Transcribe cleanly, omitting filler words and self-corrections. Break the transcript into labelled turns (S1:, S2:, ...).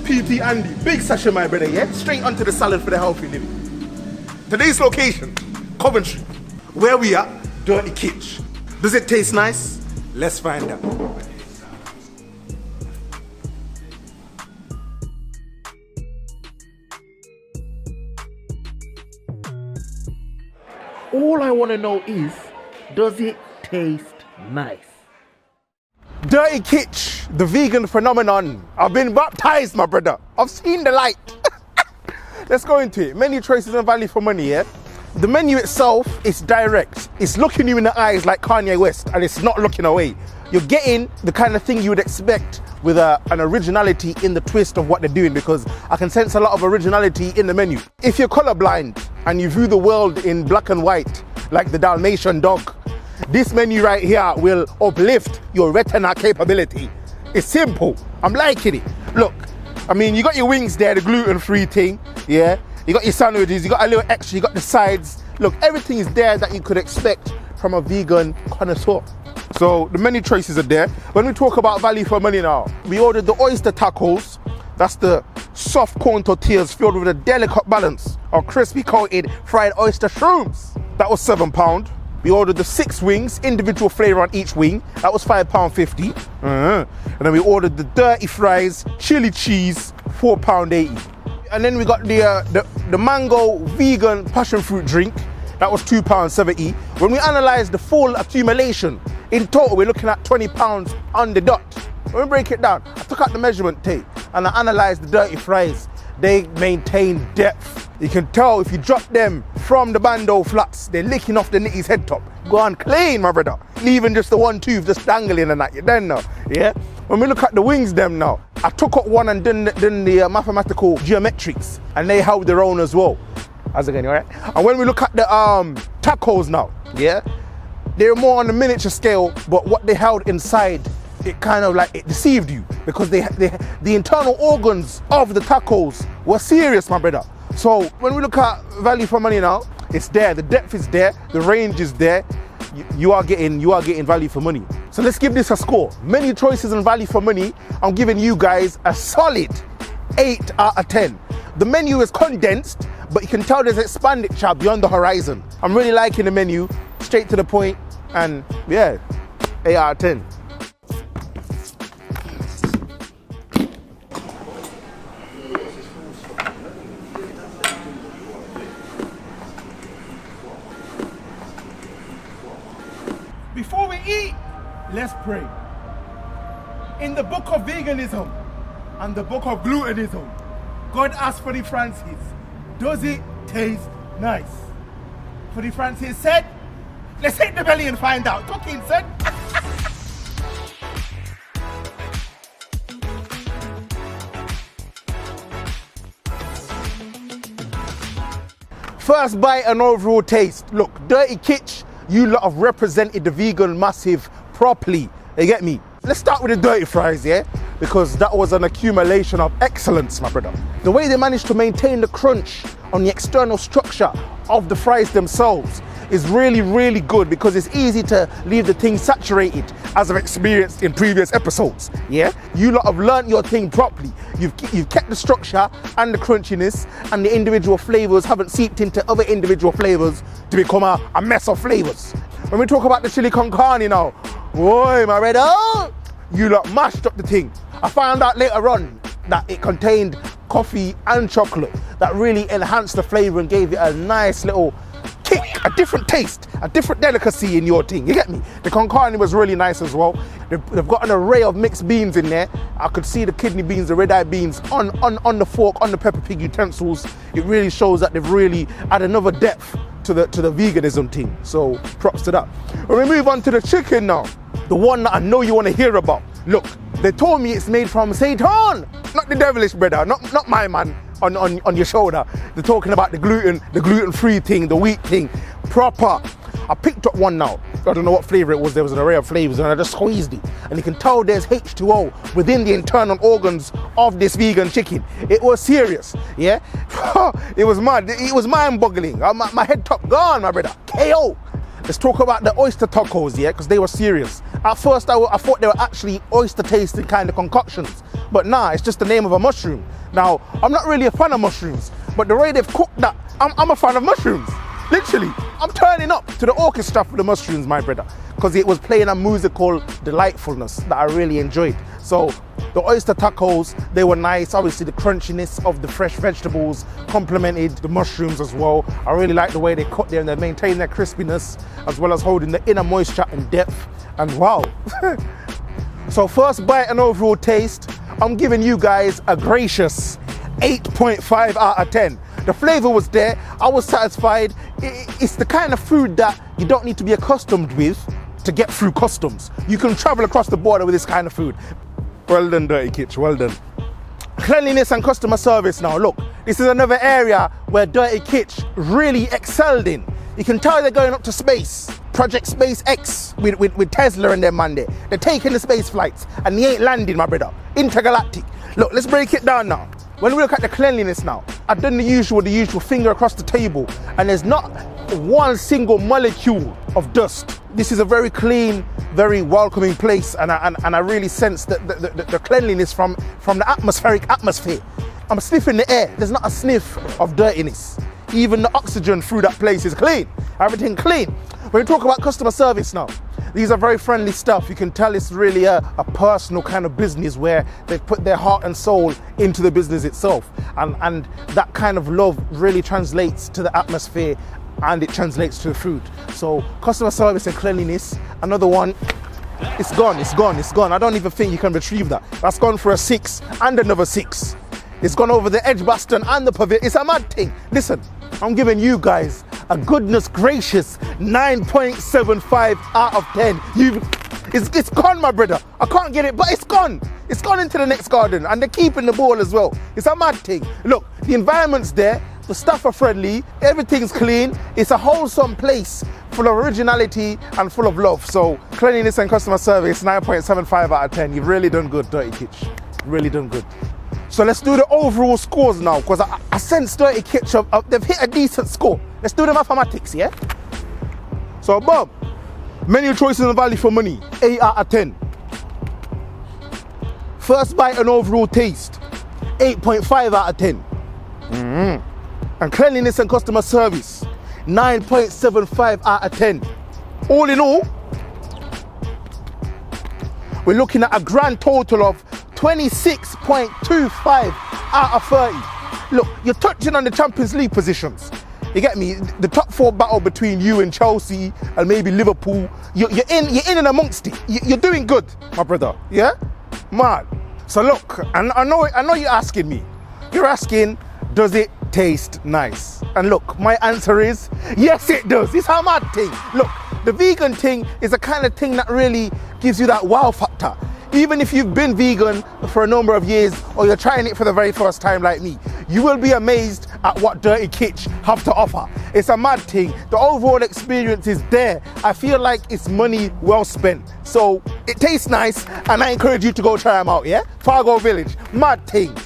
S1: PP Andy, big session my brother, yeah? Straight onto the salad for the healthy living. Today's location, Coventry. Where we at? Dirty Kitch. Does it taste nice? Let's find out.
S2: All I want to know is, does it taste nice?
S1: Dirty Kitch, the vegan phenomenon. I've been baptized, my brother. I've seen the light. Let's go into it. Menu choices and value for money, yeah? The menu itself is direct. It's looking you in the eyes like Kanye West, and it's not looking away. You're getting the kind of thing you would expect with an originality in the twist of what they're doing, because I can sense a lot of originality in the menu. If you're colorblind and you view the world in black and white, like the Dalmatian dog, this menu right here will uplift your retina capability. It's simple. I'm liking it. Look, I mean, you got your wings there, the gluten-free thing, yeah? You got your sandwiches, you got a little extra, you got the sides. Look, everything is there that you could expect from a vegan connoisseur. So the menu choices are there. When we talk about value for money now, we ordered the oyster tacos. That's the soft corn tortillas filled with a delicate balance of crispy coated fried oyster shrooms. That was £7. We ordered the 6 wings, individual flavour on each wing. That was £5.50. And then we ordered the dirty fries, chili cheese, £4.80. And then we got the mango vegan passion fruit drink. That was £2.70. When we analysed the full accumulation, in total we're looking at £20 on the dot. When we break it down, I took out the measurement tape and I analysed the dirty fries. They maintain depth. You can tell if you drop them from the bando flats, they're licking off the nitty's head top. Go on clean, my brother. Leaving just the one tooth just dangling and that. You then know, yeah? When we look at the wings them now, I took up one and done the mathematical geometrics, and they held their own as well. How's it going, all right? And when we look at the tacos now, yeah? They're more on the miniature scale, but what they held inside, it kind of like, it deceived you, because the internal organs of the tacos were serious, my brother. So when we look at value for money now, it's there, the depth is there, the range is there. You are getting value for money. So let's give this a score. Menu choices and value for money, I'm giving you guys a solid 8 out of 10. The menu is condensed, but you can tell there's expenditure beyond the horizon. I'm really liking the menu, straight to the point, and yeah, 8 out of 10. Before we eat, let's pray. In the book of veganism and the book of glutenism, God asked Freddie Francis, does it taste nice? Freddie Francis said, let's hit the belly and find out. Talking said. First bite and overall taste. Look, Dirty Kitch, you lot have represented the vegan massive properly. You get me? Let's start with the dirty fries, yeah? Because that was an accumulation of excellence, my brother. The way they managed to maintain the crunch on the external structure of the fries themselves is really, really good, because it's easy to leave the thing saturated, as I've experienced in previous episodes, yeah? You lot have learnt your thing properly. You've kept the structure and the crunchiness, and the individual flavours haven't seeped into other individual flavours to become a mess of flavours. When we talk about the chili con carne now, boy, my brother, you lot mashed up the thing. I found out later on that it contained coffee and chocolate that really enhanced the flavour and gave it a nice little kick, a different taste, a different delicacy in your thing. You get me? The con carne was really nice as well. They've got an array of mixed beans in there. I could see the kidney beans, the red-eye beans on the fork, on the Peppa Pig utensils. It really shows that they've really added another depth to the veganism thing. So props to that. When we move on to the chicken now, the one that I know you want to hear about. Look, they told me it's made from Satan, not the devilish brother, not my man on your shoulder. They're talking about the gluten-free thing, the wheat thing, proper. I picked up one now. I don't know what flavour it was. There was an array of flavours, and I just squeezed it. And you can tell there's H2O within the internal organs of this vegan chicken. It was serious, yeah? It was mad. It was mind-boggling. My head top gone, my brother. KO. Let's talk about the oyster tacos, yeah? Because they were serious. At first, I thought they were actually oyster tasting kind of concoctions, but nah, it's just the name of a mushroom. Now, I'm not really a fan of mushrooms, but the way they've cooked that, I'm a fan of mushrooms. Literally, I'm turning up to the orchestra for the mushrooms, my brother, because it was playing a musical delightfulness that I really enjoyed. So the oyster tacos, they were nice. Obviously the crunchiness of the fresh vegetables complemented the mushrooms as well. I really like the way they cook them. They maintain their crispiness as well as holding the inner moisture and depth. And wow. So first bite and overall taste, I'm giving you guys a gracious 8.5 out of 10. The flavor was there, I was satisfied. It's the kind of food that you don't need to be accustomed with to get through customs. You can travel across the border with this kind of food. Well done, Dirty Kitch, well done. Cleanliness and customer service now. Look, this is another area where Dirty Kitch really excelled in. You can tell they're going up to space. Project SpaceX with Tesla and them man there. They're taking the space flights and they ain't landing, my brother. Intergalactic. Look, let's break it down now. When we look at the cleanliness now, I've done the usual finger across the table, and there's not one single molecule of dust. This is a very clean, very welcoming place, and I really sense the cleanliness from the atmosphere. I'm sniffing the air. There's not a sniff of dirtiness. Even the oxygen through that place is clean. Everything clean. When we talk about customer service now, these are very friendly stuff. You can tell it's really a personal kind of business where they've put their heart and soul into the business itself. And that kind of love really translates to the atmosphere and it translates to the food. So customer service and cleanliness, another one, it's gone. I don't even think you can retrieve that. That's gone for a 6 and another 6. It's gone over the Edgbaston and the pavilion. It's a mad thing. Listen, I'm giving you guys a goodness gracious 9.75 out of 10. It's gone, my brother. I can't get it, but it's gone. It's gone into the next garden, and they're keeping the ball as well. It's a mad thing. Look, the environment's there, the staff are friendly, everything's clean. It's a wholesome place full of originality and full of love. So cleanliness and customer service, 9.75 out of 10. You've really done good, Dirty Kitch. Really done good. So let's do the overall scores now, because I sense Dirty Kitch, they've hit a decent score. Let's do the mathematics, yeah? So Bob, menu choices and value for money, 8 out of 10. First bite and overall taste, 8.5 out of 10. And cleanliness and customer service, 9.75 out of 10. All in all, we're looking at a grand total of 26.25 out of 30. Look, you're touching on the Champions League positions. You get me? The top 4 battle between you and Chelsea and maybe Liverpool. You're in and amongst it. You're doing good, my brother. Yeah, man. So look, and I know you're asking me. You're asking, does it taste nice? And look, my answer is yes, it does. It's a mad thing. Look, the vegan thing is the kind of thing that really gives you that wow factor. Even if you've been vegan for a number of years or you're trying it for the very first time like me, you will be amazed at what Dirty Kitch have to offer. It's a mad thing. The overall experience is there. I feel like it's money well spent. So it tastes nice and I encourage you to go try them out, yeah? FarGo Village, mad thing.